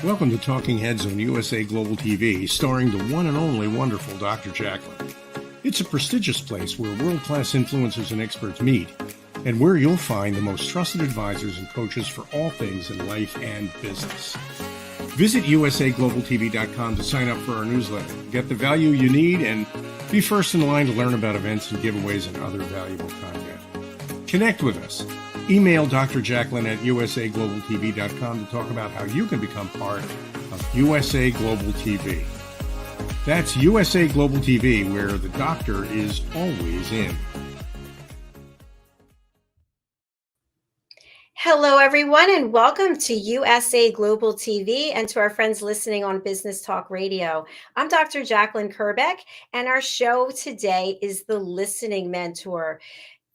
Welcome to Talking Heads on USA Global TV, starring the one and only wonderful Dr. Jacalyn. It's a prestigious place where world-class influencers and experts meet, and where you'll find the most trusted advisors and coaches for all things in life and business. Visit usaglobaltv.com to sign up for our newsletter, get the value you need, and be first in line to learn about events and giveaways and other valuable content. Connect with us. Email Dr. Jacalyn at usaglobaltv.com to talk about how you can become part of USA Global TV. That's USA Global TV, where the doctor is always in. Hello, everyone, and welcome to USA Global TV and to our friends listening on Business Talk Radio. I'm Dr. Jacalyn Kerbeck, and our show today is The Listening Mentor.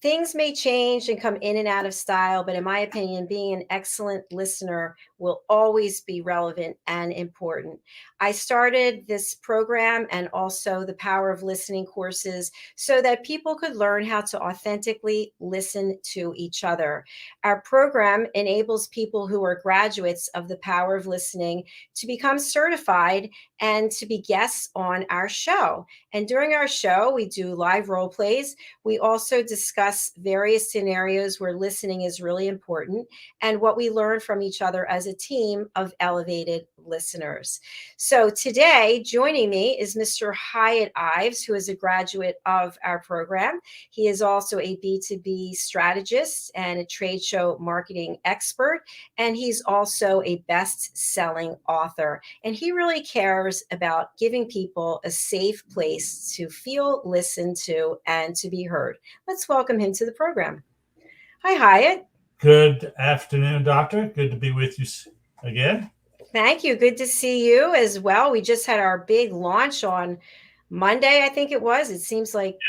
Things may change and come in and out of style, but in my opinion, being an excellent listener will always be relevant and important. I started this program and also the Power of Listening courses so that people could learn how to authentically listen to each other. Our program enables people who are graduates of the Power of Listening to become certified and to be guests on our show. And during our show, we do live role plays. We also discuss various scenarios where listening is really important and what we learn from each other as a team of elevated listeners. So today, joining me is Mr. Hiett Ives, who is a graduate of our program. He is also a B2B strategist and a trade show marketing expert, and he's also a best-selling author. And he really cares about giving people a safe place to feel listened to and to be heard. Let's welcome him to the program. Hi, Hiett. Good afternoon, Doctor. Good to be with you again. Thank you. Good to see you as well. We just had our big launch on Monday, I think it was. It seems like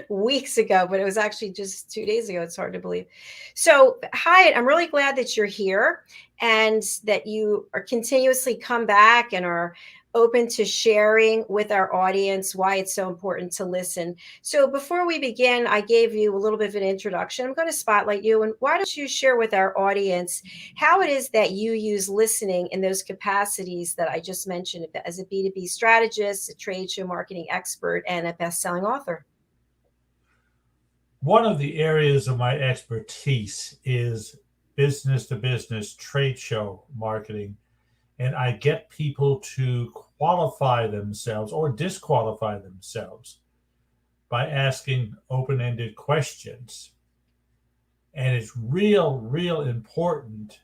weeks ago, but it was actually just 2 days ago. It's hard to believe. So, Hiett, I'm really glad that you're here and that you are continuously come back and are open to sharing with our audience why it's so important to listen. So before we begin, I gave you a little bit of an introduction. I'm going to spotlight you. And why don't you share with our audience how it is that you use listening in those capacities that I just mentioned as a B2B strategist, a trade show marketing expert, and a best-selling author? One of the areas of my expertise is business-to-business trade show marketing. And I get people to qualify themselves or disqualify themselves by asking open-ended questions. And it's real important,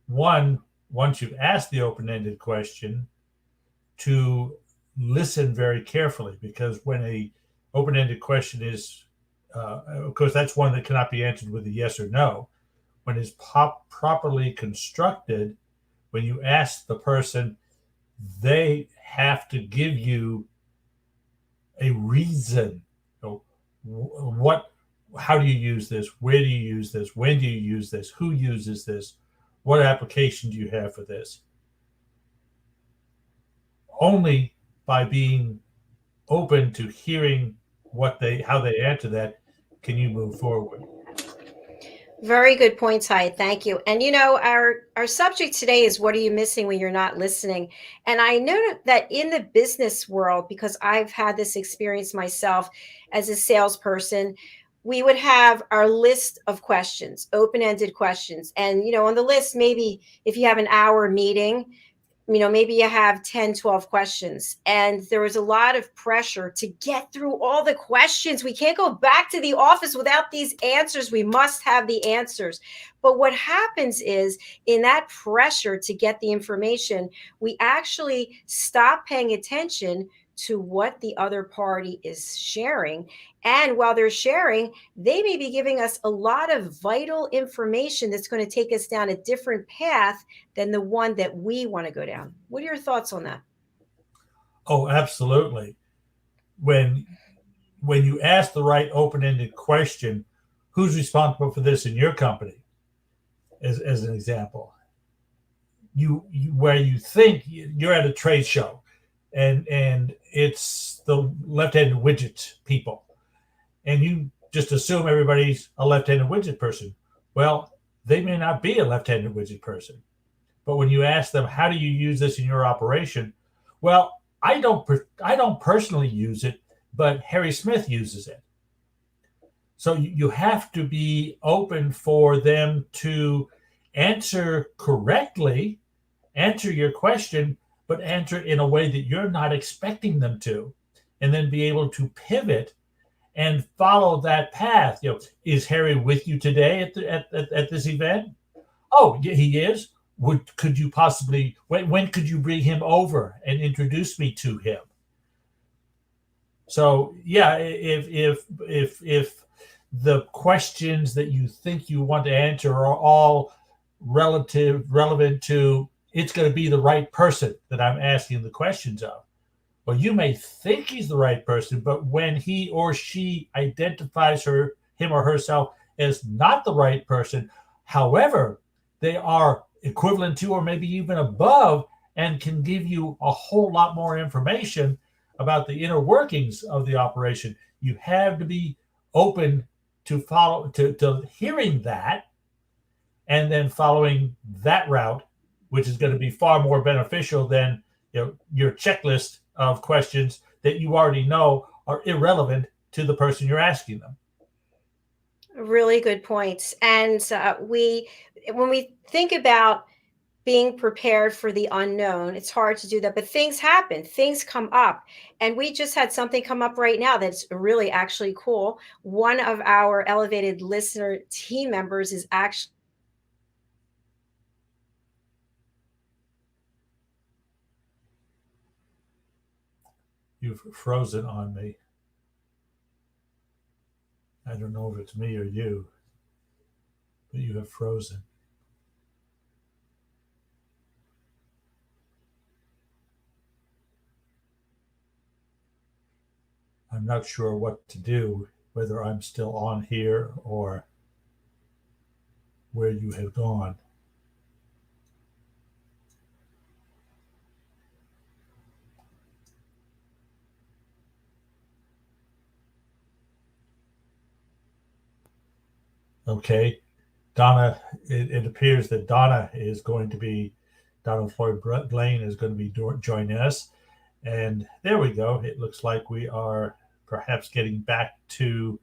one, once you've asked the open-ended question, to listen very carefully, because when a open-ended question is, of course, that's one that cannot be answered with a yes or no. When it's properly constructed, when you ask the person, they have to give you a reason. How do you use this? Where do you use this? When do you use this? Who uses this? What application do you have for this? Only by being open to hearing how they answer that can you move forward. Very good points, Hiett. Thank you. And our subject today is, what are you missing when you're not listening? And I know that in the business world, because I've had this experience myself as a salesperson, we would have our list of questions, open-ended questions. And, on the list, maybe if you have an hour meeting, maybe you have 10, 12 questions. And there was a lot of pressure to get through all the questions. We can't go back to the office without these answers. We must have the answers. But what happens is, in that pressure to get the information, we actually stop paying attention to what the other party is sharing. And while they're sharing, they may be giving us a lot of vital information that's going to take us down a different path than the one that we want to go down. What are your thoughts on that? Oh, absolutely. When you ask the right open-ended question, who's responsible for this in your company, as an example? Where you think you're at a trade show and it's the left-handed widget people, and you just assume everybody's a left-handed widget person. Well, they may not be a left-handed widget person. But when you ask them, how do you use this in your operation? Well, I don't personally use it, but Harry Smith uses it. So you have to be open for them to answer correctly, answer your question, but answer it in a way that you're not expecting them to, and then be able to pivot and follow that path. Is Harry with you today at this event? Oh, yeah, he is. Could you possibly, when could you bring him over and introduce me to him? So yeah, if the questions that you think you want to answer are all relevant to, it's going to be the right person that I'm asking the questions of. Well, you may think he's the right person, but when he or she identifies him or herself as not the right person, however, they are equivalent to or maybe even above and can give you a whole lot more information about the inner workings of the operation. You have to be open to hearing that and then following that route, which is going to be far more beneficial than your checklist of questions that you already know are irrelevant to the person you're asking them. Really good points. And when we think about being prepared for the unknown, it's hard to do that, but things happen, things come up. And we just had something come up right now that's really actually cool. One of our elevated listener team members is actually You've frozen on me. I don't know if it's me or you, but you have frozen. I'm not sure what to do, whether I'm still on here or where you have gone. Okay, Donna, it appears that Donna Floyd Blaine is going to be joining us. And there we go. It looks like we are perhaps getting back to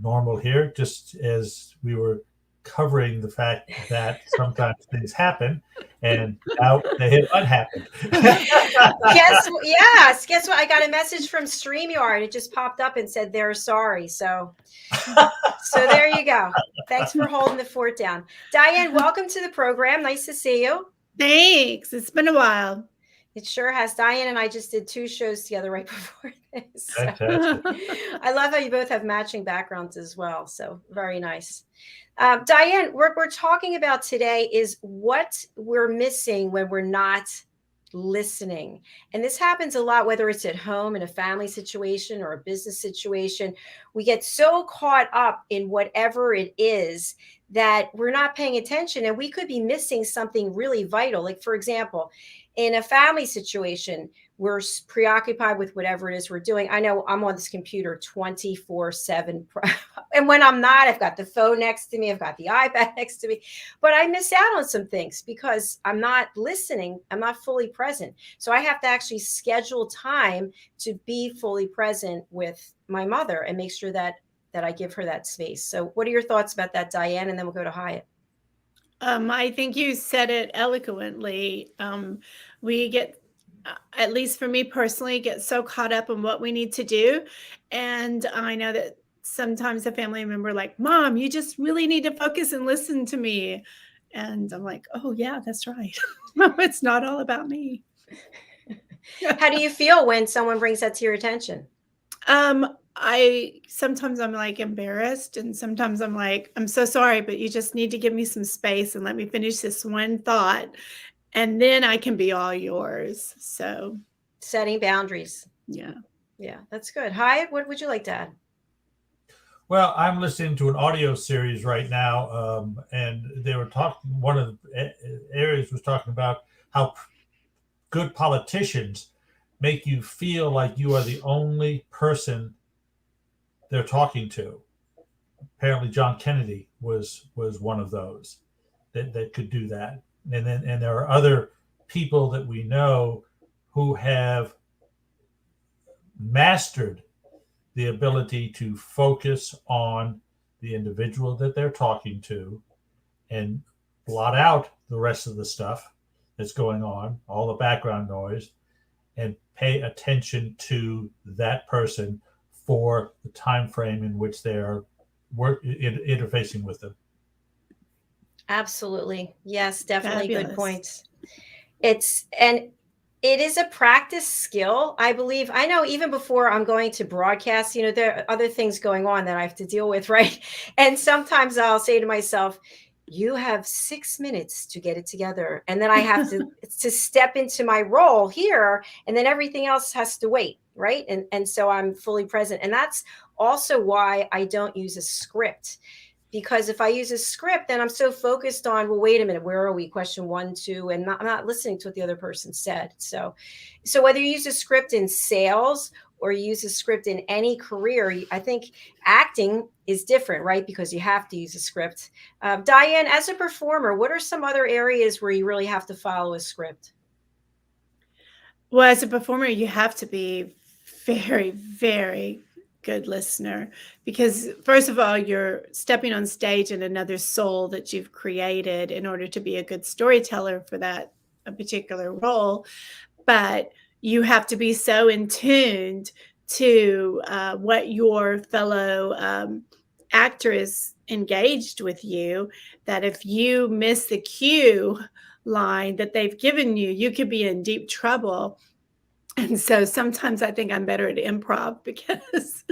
normal here, just as we were covering the fact that sometimes things happen and now they hit unhappened. Guess what? I got a message from StreamYard. It just popped up and said they're sorry. So there you go. Thanks for holding the fort down. Diane, welcome to the program. Nice to see you. Thanks. It's been a while. It sure has. Diane and I just did 2 shows together right before this. So. I love how you both have matching backgrounds as well. So very nice. Diane, what we're talking about today is what we're missing when we're not listening. And this happens a lot, whether it's at home in a family situation or a business situation. We get so caught up in whatever it is that we're not paying attention, and we could be missing something really vital. Like, for example, in a family situation, we're preoccupied with whatever it is we're doing. I know I'm on this computer 24/7. And when I'm not, I've got the phone next to me. I've got the iPad next to me. But I miss out on some things because I'm not listening. I'm not fully present. So I have to actually schedule time to be fully present with my mother and make sure that I give her that space. So what are your thoughts about that, Diane? And then we'll go to Hiett. I think you said it eloquently. We get, at least for me personally, get so caught up in what we need to do. And I know that sometimes a family member like, Mom, you just really need to focus and listen to me. And I'm like, oh yeah, that's right. It's not all about me. How do you feel when someone brings that to your attention? Sometimes I'm like embarrassed, and sometimes I'm like, I'm so sorry, but you just need to give me some space and let me finish this one thought, and then I can be all yours. So setting boundaries. Yeah, that's good. Hiett, what would you like to add? Well, I'm listening to an audio series right now, and they were talking. One of the areas was talking about how good politicians make you feel like you are the only person they're talking to. Apparently John Kennedy was one of those that could do that. and there are other people that we know who have mastered the ability to focus on the individual that they're talking to and blot out the rest of the stuff that's going on, all the background noise, and pay attention to that person for the time frame in which they are interfacing with them. Absolutely. Yes, definitely good Fabulous. points. It is a practice skill, I believe. I know even before I'm going to broadcast, there are other things going on that I have to deal with, right? And sometimes I'll say to myself, you have 6 minutes to get it together. And then I have to step into my role here, and then everything else has to wait, right? And so I'm fully present. And that's also why I don't use a script. Because if I use a script, then I'm so focused on, well, wait a minute, where are we? Question 1, 2, and I'm not listening to what the other person said. So whether you use a script in sales or you use a script in any career, I think acting is different, right? Because you have to use a script. Diane, as a performer, what are some other areas where you really have to follow a script? Well, as a performer, you have to be very, very good listener, because first of all, you're stepping on stage in another soul that you've created in order to be a good storyteller for that a particular role. But you have to be so in tune to what your fellow actor is engaged with you, that if you miss the cue line that they've given you, you could be in deep trouble. And so sometimes I think I'm better at improv because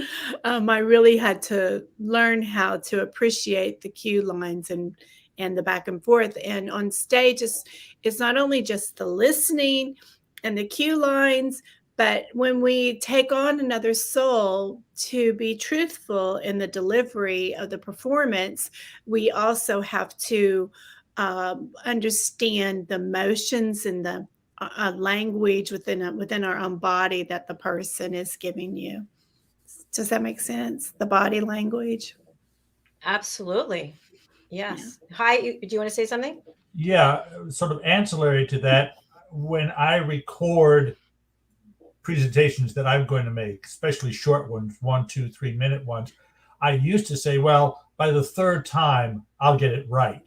I really had to learn how to appreciate the cue lines and the back and forth. And on stage, it's not only just the listening and the cue lines, but when we take on another soul to be truthful in the delivery of the performance, we also have to understand the motions and the language within our own body that the person is giving you. Does that make sense? The body language. Absolutely. Yes. Yeah. Hi, do you want to say something? Yeah, sort of ancillary to that, when I record presentations that I'm going to make, especially short ones, 1, 2, 3 minute ones, I used to say, well, by the third time, I'll get it right.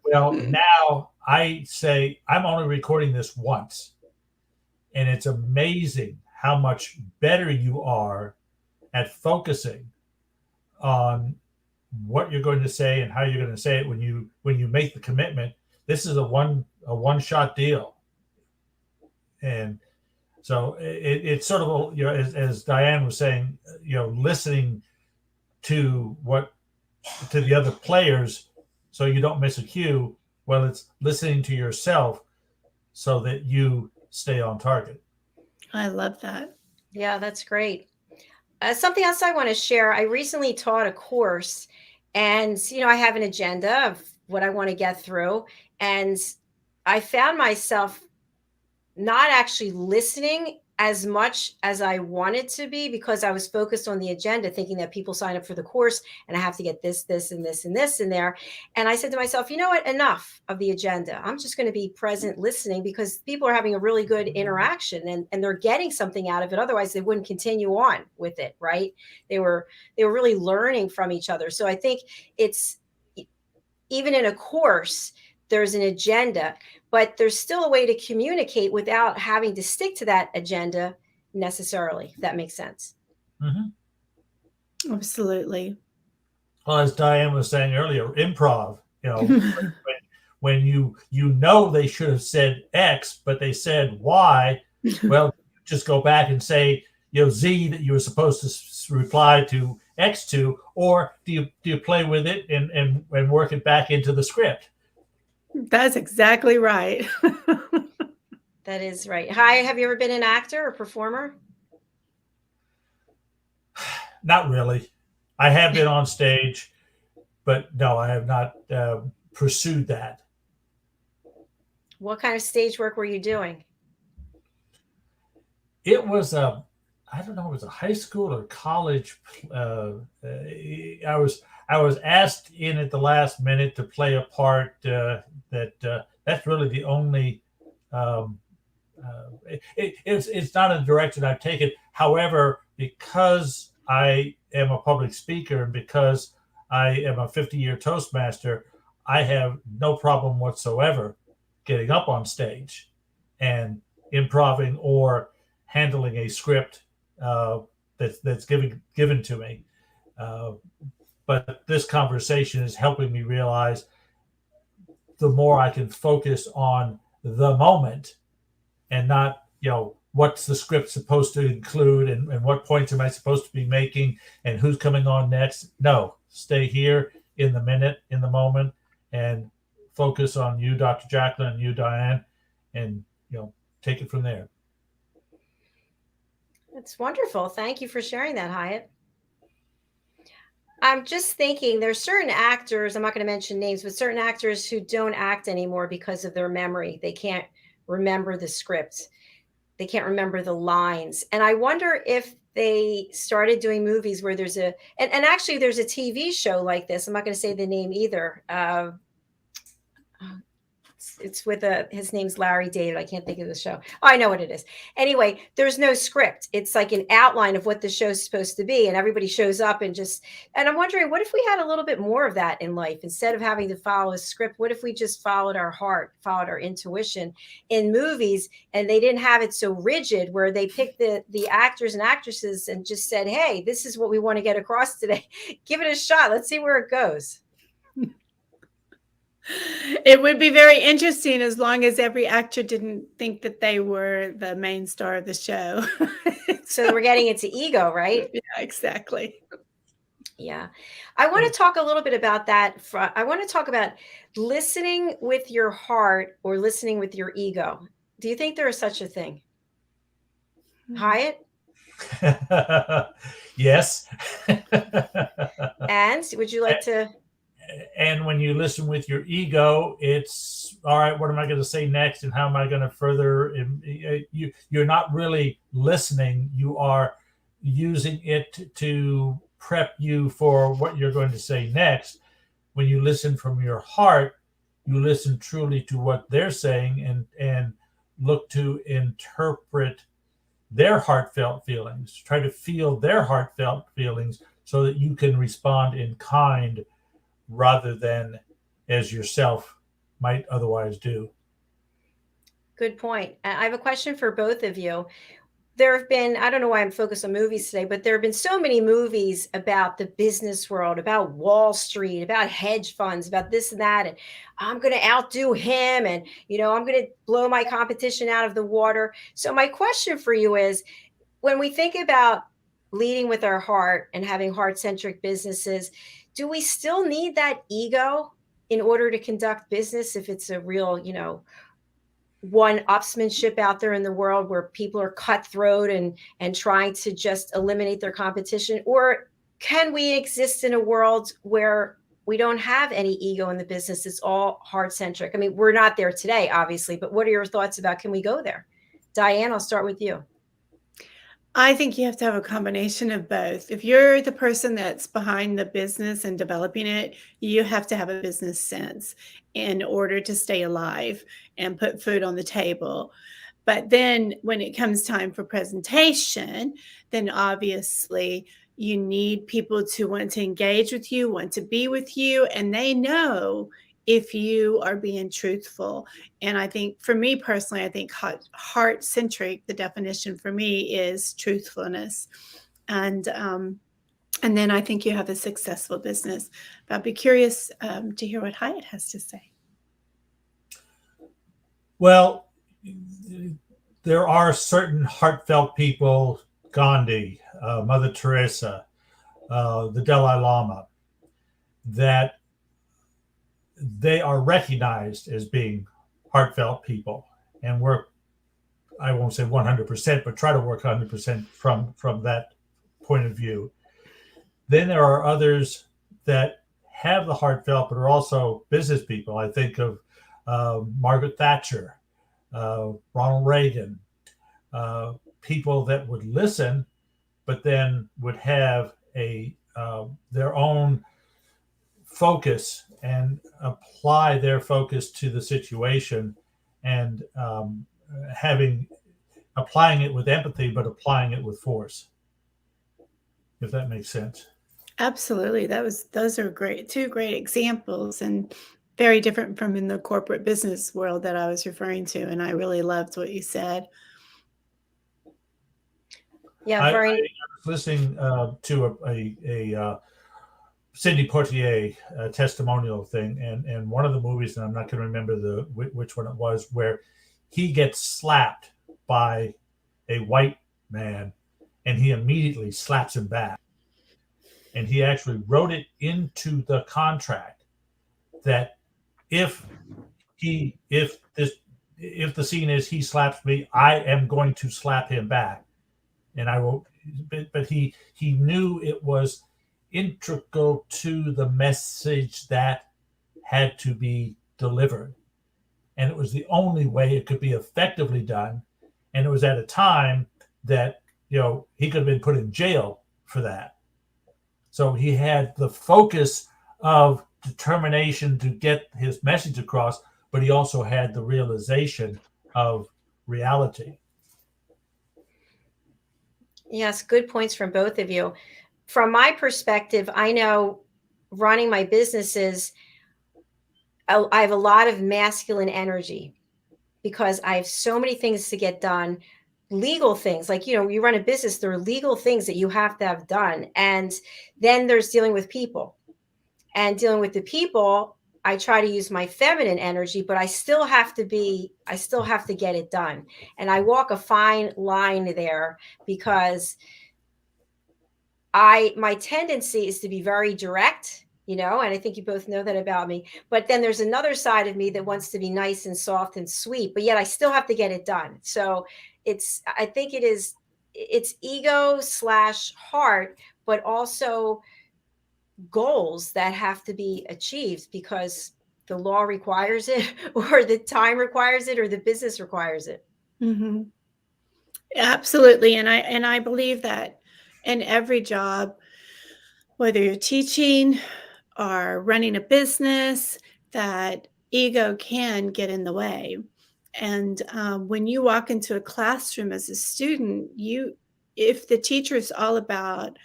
Well, now I say I'm only recording this once, and it's amazing how much better you are at focusing on what you're going to say and how you're going to say it when you make the commitment. This is a one-shot deal, and so it's sort of, as Diane was saying, listening to the other players so you don't miss a cue. Well, it's listening to yourself so that you stay on target. I love that. Yeah, that's great. Something else I want to share. I recently taught a course, and I have an agenda of what I want to get through, and I found myself not actually listening as much as I wanted to be, because I was focused on the agenda, thinking that people sign up for the course and I have to get this, and this, and this in there. And I said to myself, you know what, enough of the agenda. I'm just going to be present listening, because people are having a really good interaction and they're getting something out of it. Otherwise they wouldn't continue on with it, right? They were really learning from each other. So I think it's, even in a course, there's an agenda, but there's still a way to communicate without having to stick to that agenda necessarily, if that makes sense. Mm-hmm. Absolutely. Well, as Diane was saying earlier, improv, when they should have said X, but they said Y, well, just go back and say, Z that you were supposed to reply to X to, or do you play with it and work it back into the script? That's exactly right. That is right. Hi, have you ever been an actor or performer? Not really. I have been on stage, but no, I have not pursued that. What kind of stage work were you doing? It was I don't know, it was a high school or college. I I was asked in at the last minute to play a part that's really the only. It's not a direction I've taken. However, because I am a public speaker and because I am a 50-year Toastmaster, I have no problem whatsoever getting up on stage and improving or handling a script that's given to me. But this conversation is helping me realize the more I can focus on the moment and not, what's the script supposed to include and what points am I supposed to be making and who's coming on next. No, stay here in the minute, in the moment, and focus on you, Dr. Jacalyn, and you, Diane, and, take it from there. That's wonderful. Thank you for sharing that, Hiett. I'm just thinking there's certain actors, I'm not going to mention names, but certain actors who don't act anymore because of their memory. They can't remember the script. They can't remember the lines. And I wonder if they started doing movies where there's and actually there's a TV show like this. I'm not going to say the name either. It's with his name's Larry David. I can't think of the show. Oh, I know what it is. Anyway, there's no script. It's like an outline of what the show's supposed to be. And everybody shows up and I'm wondering, what if we had a little bit more of that in life? Instead of having to follow a script, what if we just followed our heart, followed our intuition in movies, and they didn't have it so rigid where they picked the actors and actresses and just said, hey, this is what we want to get across today. Give it a shot. Let's see where it goes. It would be very interesting as long as every actor didn't think that they were the main star of the show. So we're getting into ego, right? Yeah, exactly. Yeah. I want to talk a little bit about that. I want to talk about listening with your heart or listening with your ego. Do you think there is such a thing? Hiett? Yes. And would you like to? And when you listen with your ego, it's all right. What am I going to say next, and how am I going to further? You're not really listening. You are using it to prep you for what you're going to say next. When you listen from your heart, you listen truly to what they're saying and look to interpret their heartfelt feelings. Try to feel their heartfelt feelings so that you can respond in kind, rather than as yourself might otherwise do. Good point. I have a question for both of you. There have been, I don't know why I'm focused on movies today, but there have been so many movies about the business world, about Wall Street, about hedge funds, about this and that. And I'm going to outdo him. And, I'm going to blow my competition out of the water. So my question for you is, when we think about leading with our heart and having heart-centric businesses, do we still need that ego in order to conduct business if it's a real, one-upsmanship out there in the world where people are cutthroat and trying to just eliminate their competition? Or can we exist in a world where we don't have any ego in the business? It's all heart-centric. I mean, we're not there today, obviously, but what are your thoughts about, can we go there? Diane, I'll start with you. I think you have to have a combination of both. If you're the person that's behind the business and developing it, you have to have a business sense in order to stay alive and put food on the table. But then when it comes time for presentation, then obviously you need people to want to engage with you, want to be with you, and they know if you are being truthful. And I think for me personally, I think heart-centric, the definition for me is truthfulness. And then I think you have a successful business. But I'd be curious to hear what Hiett has to say. Well, there are certain heartfelt people, Gandhi, Mother Teresa, the Dalai Lama, that they are recognized as being heartfelt people, and work, I won't say 100%, but try to work 100% from that point of view. Then there are others that have the heartfelt, but are also business people. I think of Margaret Thatcher, Ronald Reagan, people that would listen, but then would have their own focus and apply their focus to the situation, and applying it with empathy, but applying it with force. If that makes sense. Absolutely. Those are two great examples, and very different from in the corporate business world that I was referring to. And I really loved what you said. Yeah, I was listening to a Sidney Poitier testimonial thing, and one of the movies, and I'm not going to remember which one it was, where he gets slapped by a white man, and he immediately slaps him back. And he actually wrote it into the contract that if the scene is he slaps me, I am going to slap him back. And I will, but he knew it was integral to the message that had to be delivered. And it was the only way it could be effectively done. And it was at a time that, he could have been put in jail for that. So he had the focus of determination to get his message across, but he also had the realization of reality. Yes, good points from both of you. From my perspective, I know running my businesses, I have a lot of masculine energy because I have so many things to get done. Legal things, like, you run a business, there are legal things that you have to have done. And then there's dealing with people. And dealing with the people, I try to use my feminine energy, but I still have to get it done. And I walk a fine line there because my tendency is to be very direct, and I think you both know that about me. But then there's another side of me that wants to be nice and soft and sweet, but yet I still have to get it done. So I think it's ego/heart, but also goals that have to be achieved because the law requires it, or the time requires it, or the business requires it. Mm-hmm. Absolutely. And I believe that in every job, whether you're teaching or running a business, that ego can get in the way. And when you walk into a classroom as a student, if the teacher is all about,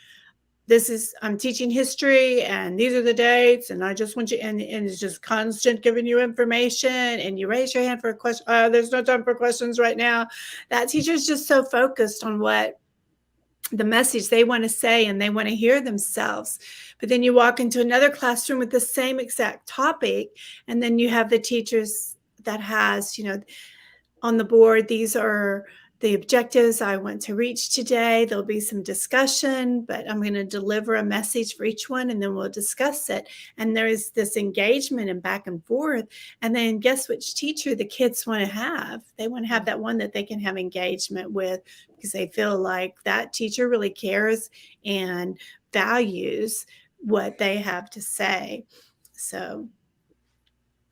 I'm teaching history and these are the dates, and I just want you, and it's just constant giving you information, and you raise your hand for a question. There's no time for questions right now. That teacher's just so focused on what the message they want to say, and they want to hear themselves. But then you walk into another classroom with the same exact topic, and then you have the teachers that has, on the board, these are the objectives I want to reach today. There'll be some discussion, but I'm going to deliver a message for each one, and then we'll discuss it. And there is this engagement and back and forth. And then guess which teacher the kids want to have? They want to have that one that they can have engagement with, because they feel like that teacher really cares and values what they have to say. So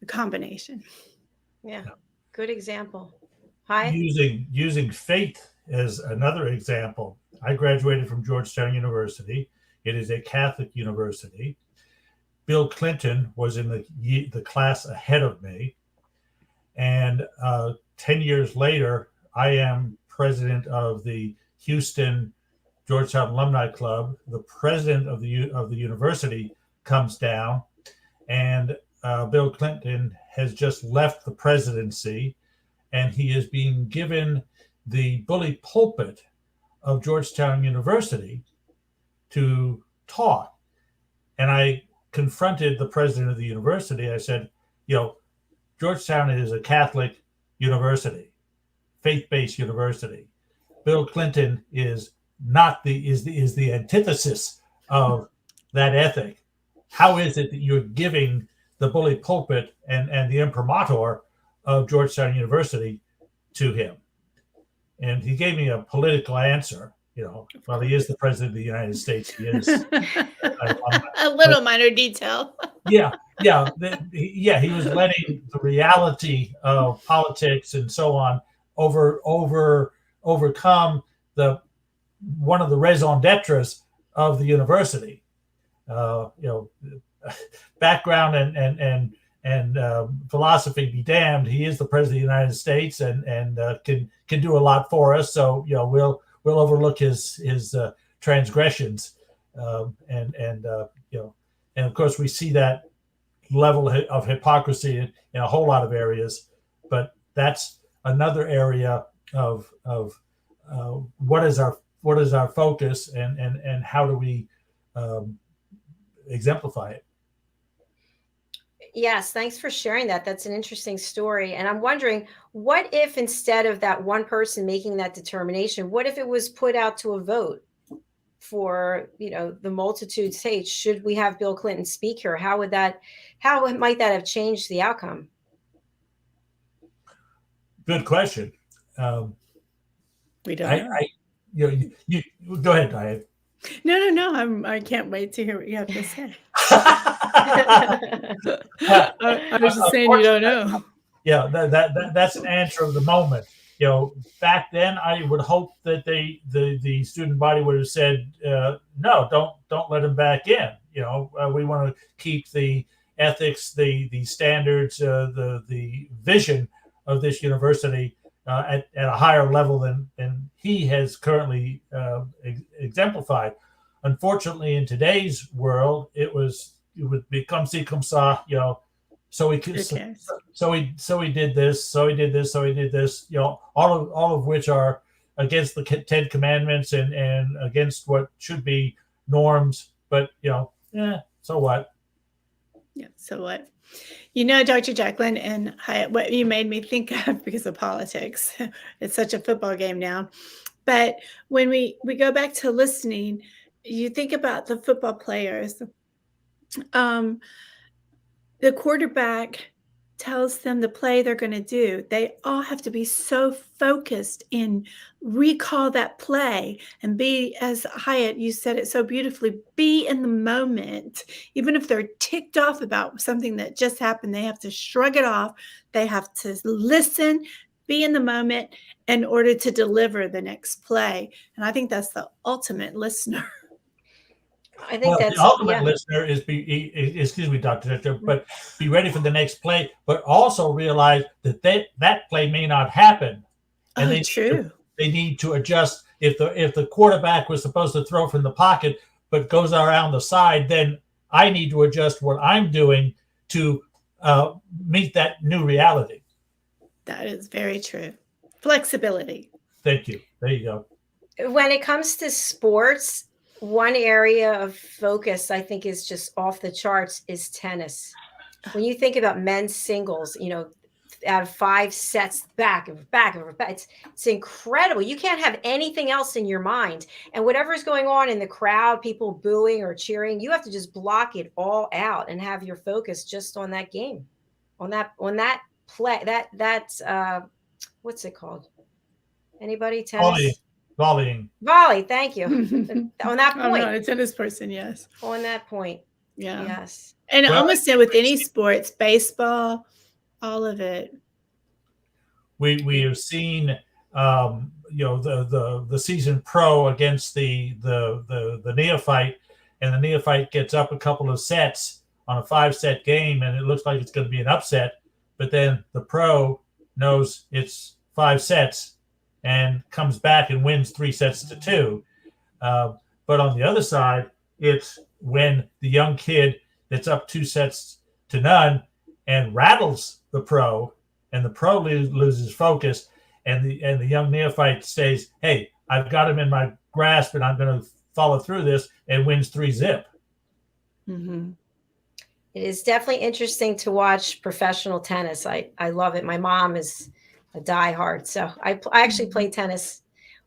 the combination. Yeah. Good example. Hi. Using faith as another example. I graduated from Georgetown University. It is a Catholic university. Bill Clinton was in the class ahead of me. And 10 years later, I am president of the Houston Georgetown Alumni Club. The president of the university comes down, and Bill Clinton has just left the presidency, and he is being given the bully pulpit of Georgetown University to talk. And I confronted the president of the university. I said, Georgetown is a Catholic university, faith-based university. Bill Clinton is the antithesis of that ethic. How is it that you're giving the bully pulpit and the imprimatur of Georgetown University to him? And he gave me a political answer. Well, he is the president of the United States. He is a little minor detail. Yeah. He was letting the reality of politics and so on overcome one of the raison d'etres of the university. background and philosophy be damned, he is the president of the United States and can do a lot for us. So we'll overlook his transgressions, and of course we see that level of hypocrisy in a whole lot of areas. But that's another area of what is our focus and how do we exemplify it. Yes, thanks for sharing that. That's an interesting story. And I'm wondering, what if instead of that one person making that determination, what if it was put out to a vote for, the multitudes? Hey, should we have Bill Clinton speak here? How might that have changed the outcome? Good question. We don't know. You go ahead, Diane. No. I can't wait to hear what you have to say. I was just saying you don't know. Yeah, that's an answer of the moment. Back then I would hope that the student body would have said, no, don't let him back in. We want to keep the ethics, the standards, the vision of this university at a higher level than he has currently exemplified. Unfortunately, in today's world, it would become si comme ça, so he did this, so he did this, all of which are against the 10 commandments and against what should be norms. But so what? Yeah, so what? Dr. Jacalyn and Hiett, what you made me think of because of politics. It's such a football game now. But when we go back to listening, you think about the football players. The quarterback tells them the play they're going to do. They all have to be so focused and recall that play and be, as Hiett, you said it so beautifully, be in the moment. Even if they're ticked off about something that just happened, they have to shrug it off. They have to listen, be in the moment in order to deliver the next play. And I think that's the ultimate listener. I think that's the ultimate listener is excuse me, Dr. but be ready for the next play, but also realize that play may not happen. And they need to adjust. If the quarterback was supposed to throw from the pocket but goes around the side, then I need to adjust what I'm doing to meet that new reality. That is very true. Flexibility. Thank you. There you go. When it comes to sports, one area of focus I think is just off the charts is tennis. When you think about men's singles, out of 5 sets, back, it's incredible. You can't have anything else in your mind. And whatever's going on in the crowd, people booing or cheering, you have to just block it all out and have your focus just on that game, on that play. That's what's it called? Anybody? Tennis? Volleying. Volley, thank you. On that point. I'm not a tennis person, yes. On that point. Yeah. Yes. And almost with any sports, baseball, all of it. We have seen the seasoned pro against the neophyte, and the neophyte gets up a couple of sets on a 5-set game, and it looks like it's going to be an upset. But then the pro knows it's 5 sets and comes back and wins 3-2. But on the other side, it's when the young kid that's up 2-0 and rattles the pro, and the pro loses focus, and the young neophyte says, "Hey, I've got him in my grasp, and I'm going to follow through this," and wins 3-0. Mm-hmm. It is definitely interesting to watch professional tennis. I love it. My mom is a diehard, so I actually played tennis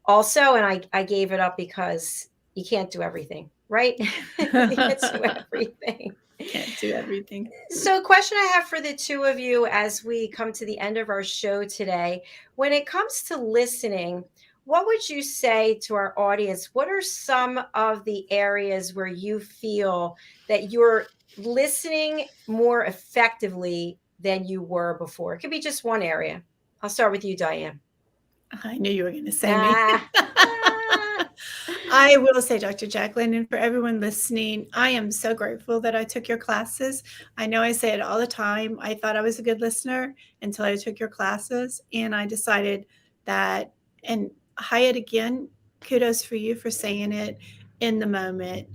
also, and I gave it up because you can't do everything, right? You can't do everything. Can't do everything. So, a question I have for the two of you as we come to the end of our show today: when it comes to listening, what would you say to our audience? What are some of the areas where you feel that you're listening more effectively than you were before? It could be just one area. I'll start with you, Diane. I knew you were going to say me. I will say, Dr. Jacalyn, and for everyone listening, I am so grateful that I took your classes. I know I say it all the time. I thought I was a good listener until I took your classes, and I decided that, and Hiett, again, kudos for you for saying it in the moment.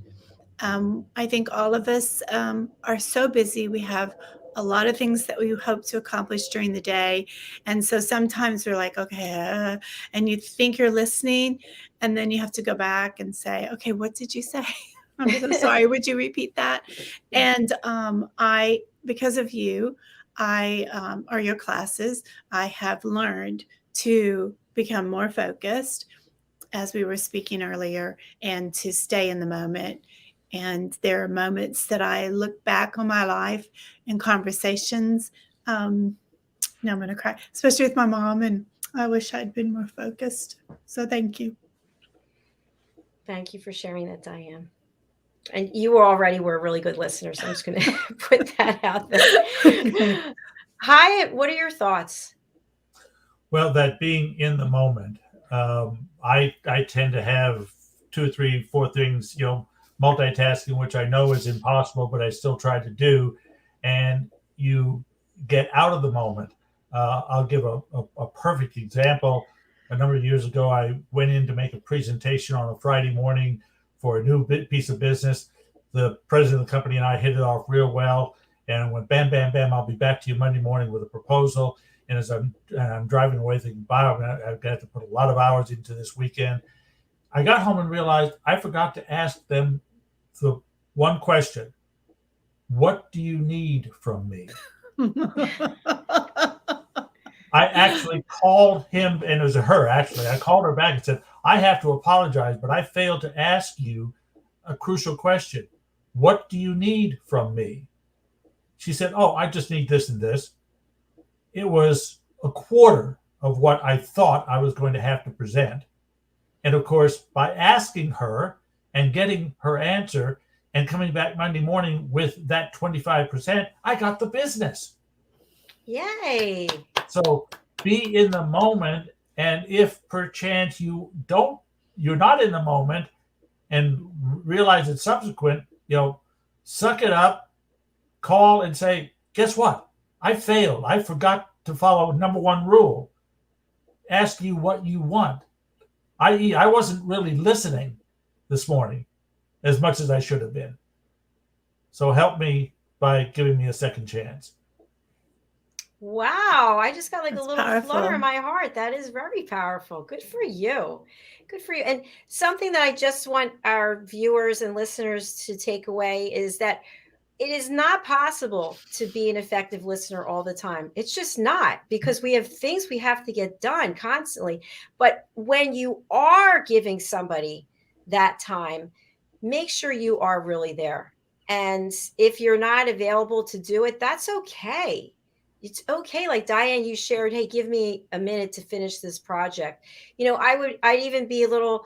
I think all of us are so busy. We have a lot of things that we hope to accomplish during the day. And so sometimes we're like, okay, and you think you're listening, and then you have to go back and say, okay, what did you say? I'm so sorry. Would you repeat that? And because of you, or your classes, I have learned to become more focused, as we were speaking earlier, and to stay in the moment. And there are moments that I look back on my life and conversations. Now I'm going to cry, especially with my mom. And I wish I'd been more focused. So thank you. Thank you for sharing that, Diane. And you already were a really good listener, so I'm just going to put that out there. Hiett, what are your thoughts? Well, that being in the moment, I tend to have 2 or 3, 4 things, multitasking, which I know is impossible, but I still try to do. And you get out of the moment. I'll give a perfect example. A number of years ago, I went in to make a presentation on a Friday morning for a new piece of business. The president of the company and I hit it off real well. And went bam, bam, bam, I'll be back to you Monday morning with a proposal. And as I'm driving away thinking, wow, I've got to put a lot of hours into this weekend. I got home and realized I forgot to ask them the one question. What do you need from me? I actually called him, and it was her, actually. I called her back and said, I have to apologize, but I failed to ask you a crucial question. What do you need from me? She said, oh, I just need this and this. It was a quarter of what I thought I was going to have to present. And of course, by asking her and getting her answer and coming back Monday morning with that 25%, I got the business. Yay. So be in the moment. And if perchance you're not in the moment and realize it's subsequent, suck it up, call and say, guess what? I failed. I forgot to follow number 1 rule. Ask you what you want. I.e., I wasn't really listening this morning as much as I should have been. So help me by giving me a second chance. Wow. I just got like That's a little powerful. flutter in my heart. That is very powerful. Good for you. Good for you. And something that I just want our viewers and listeners to take away is that it is not possible to be an effective listener all the time. It's just not, because we have things we have to get done constantly. But when you are giving somebody that time, make sure you are really there. And if you're not available to do it, that's okay. It's okay. Like Diane, you shared, hey, give me a minute to finish this project. I'd even be a little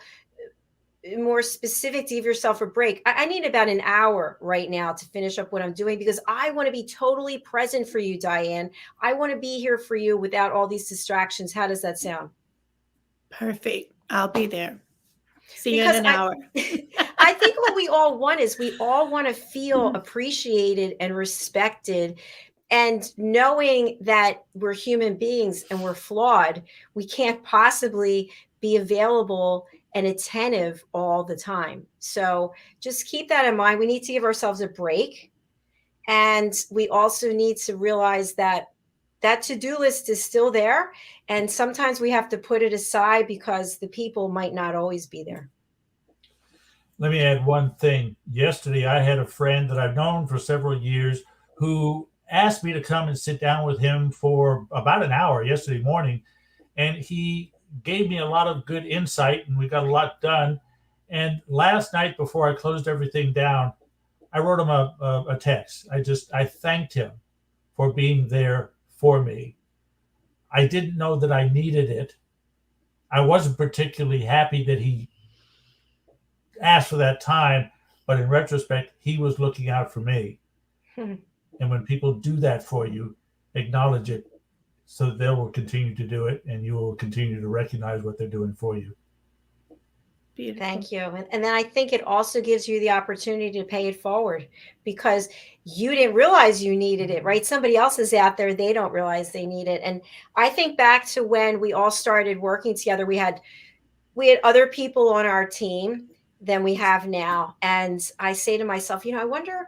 more specific to give yourself a break. I need about an hour right now to finish up what I'm doing, because I want to be totally present for you, Diane. I want to be here for you without all these distractions. How does that sound? Perfect. I'll be there. See you in an hour. I think what we all want is we all want to feel appreciated and respected. And knowing that we're human beings and we're flawed, we can't possibly be available and attentive all the time. So just keep that in mind. We need to give ourselves a break. And we also need to realize that to-do list is still there. And sometimes we have to put it aside because the people might not always be there. Let me add one thing. Yesterday, I had a friend that I've known for several years who asked me to come and sit down with him for about an hour yesterday morning. And he gave me a lot of good insight, and we got a lot done. And last night, before I closed everything down, I wrote him a text. I thanked him for being there for me. I didn't know that I needed it. I wasn't particularly happy that he asked for that time, but in retrospect, he was looking out for me. And when people do that for you, acknowledge it, so that they will continue to do it, and you will continue to recognize what they're doing for you. Beautiful. Thank you. And then I think it also gives you the opportunity to pay it forward because you didn't realize you needed it, right? Somebody else is out there. They don't realize they need it. And I think back to when we all started working together, we had other people on our team than we have now. And I say to myself, I wonder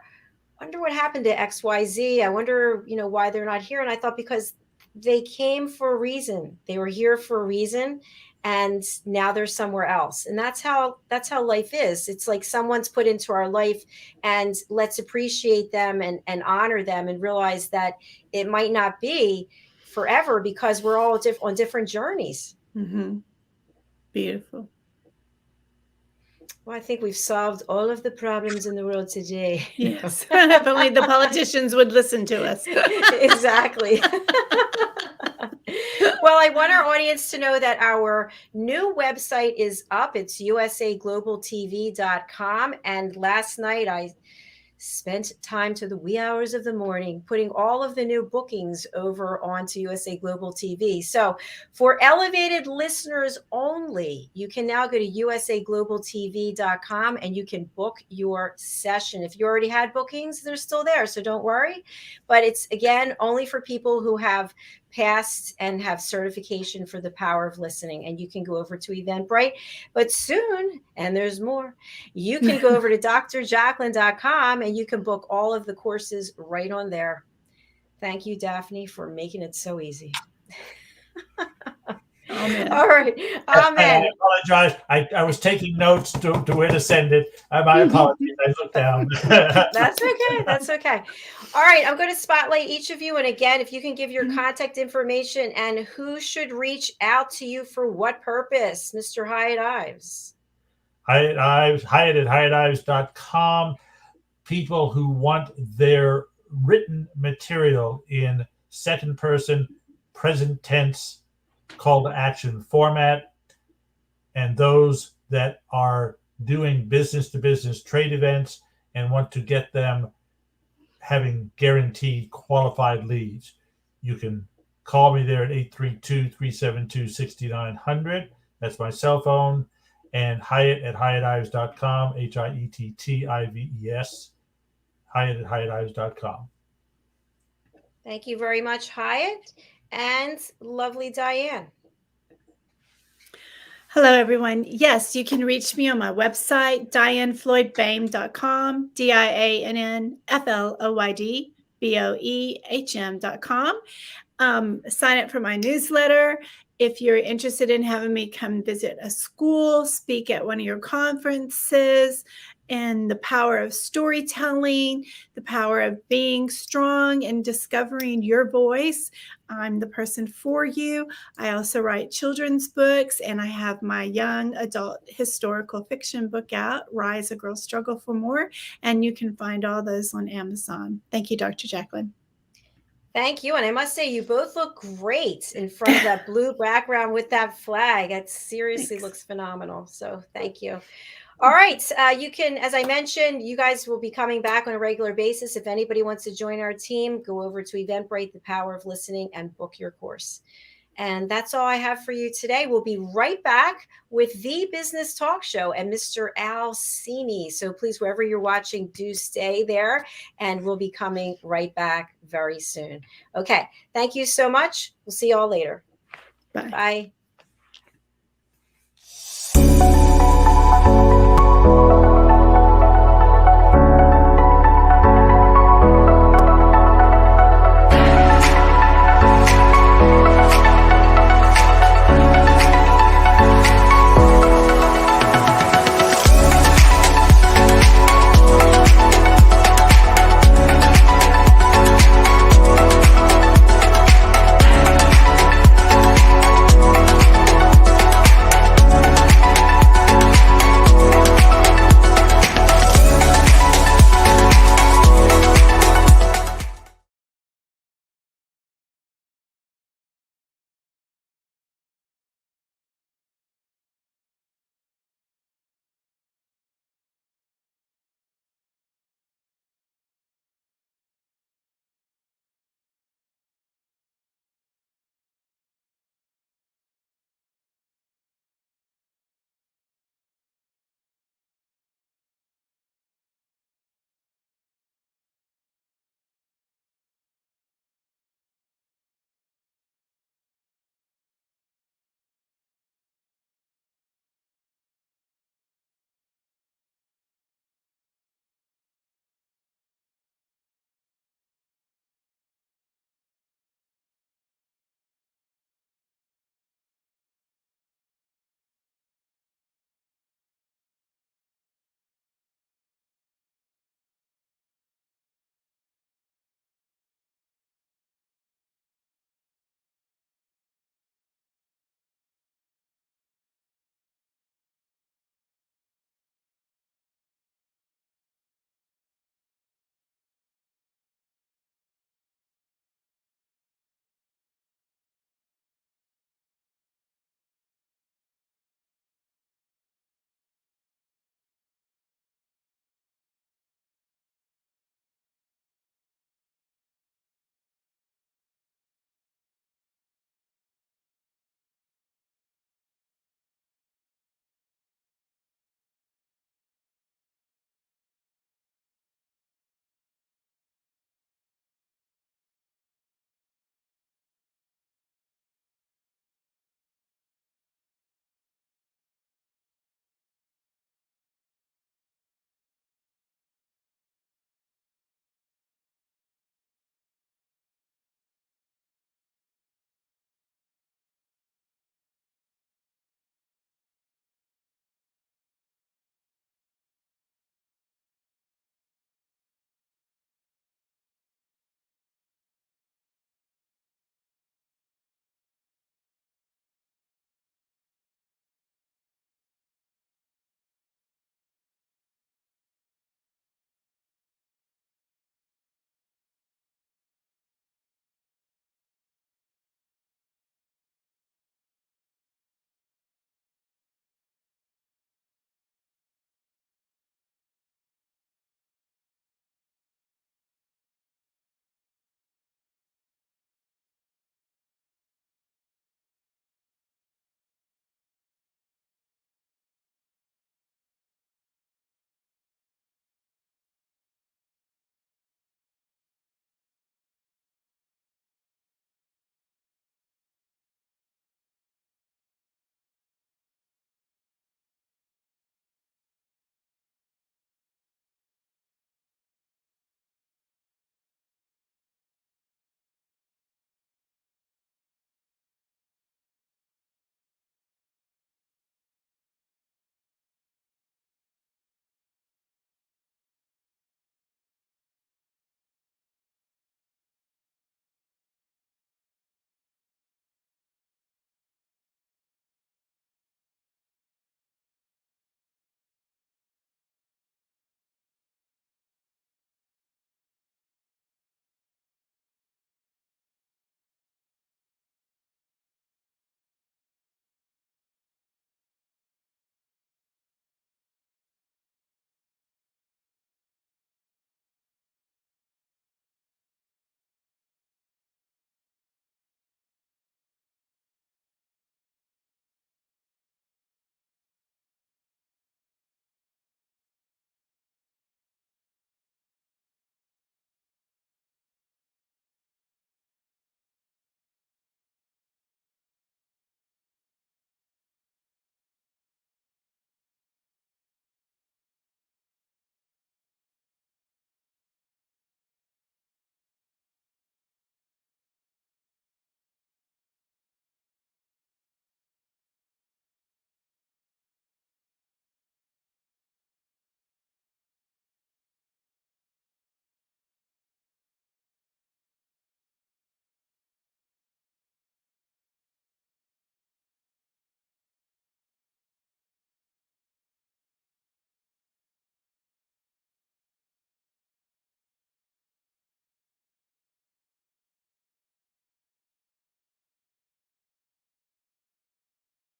what happened to XYZ. I wonder, why they're not here. And I thought because they came for a reason. They were here for a reason. And now they're somewhere else. And that's how life is. It's like someone's put into our life, and let's appreciate them and honor them and realize that it might not be forever because we're all on different journeys. Mm-hmm. Beautiful. Well, I think we've solved all of the problems in the world today. Yes. If only the politicians would listen to us. Exactly. Well, I want our audience to know that our new website is up. It's usaglobaltv.com. And last night I spent time to the wee hours of the morning putting all of the new bookings over onto USA Global TV. So for elevated listeners only, you can now go to usaglobaltv.com and you can book your session. If you already had bookings, they're still there, so don't worry. But it's, again, only for people who have passed and have certification for the power of listening. And you can go over to Eventbrite. But soon, and there's more, you can go over to drjacalyn.com and you can book all of the courses right on there. Thank you, Daphne, for making it so easy. Amen. All right. Amen. I apologize. I was taking notes to where to send it. My apologies. I looked down. That's okay. That's okay. All right. I'm going to spotlight each of you. And again, if you can give your contact information and who should reach out to you for what purpose, Mr. Hiett Ives. Hiett at hiettives.com. People who want their written material in second person, present tense, call to action format, and those that are doing business to business trade events and want to get them having guaranteed qualified leads. You can call me there at 832-372-6900. That's my cell phone. And Hiett at hiettives.com, HIETTIVES, Hiett at hiettives.com. Thank you very much, Hiett. And lovely Diane. Hello, everyone. Yes, you can reach me on my website, diannfloydboehm.com, diannfloydboehm.com. Sign up for my newsletter. If you're interested in having me come visit a school, speak at one of your conferences, and the power of storytelling, the power of being strong and discovering your voice, I'm the person for you. I also write children's books, and I have my young adult historical fiction book out, Rise, a Girl's Struggle for More, and you can find all those on Amazon. Thank you, Dr. Jacalyn. Thank you. And I must say, you both look great in front of that blue background with that flag. It seriously looks phenomenal. So thank you. All right. You can, as I mentioned, you guys will be coming back on a regular basis. If anybody wants to join our team, go over to Eventbrite, The Power of Listening, and book your course. And that's all I have for you today. We'll be right back with the Business Talk Show and Mr. Al Sini. So please, wherever you're watching, do stay there. And we'll be coming right back very soon. Okay. Thank you so much. We'll see you all later. Bye. Bye.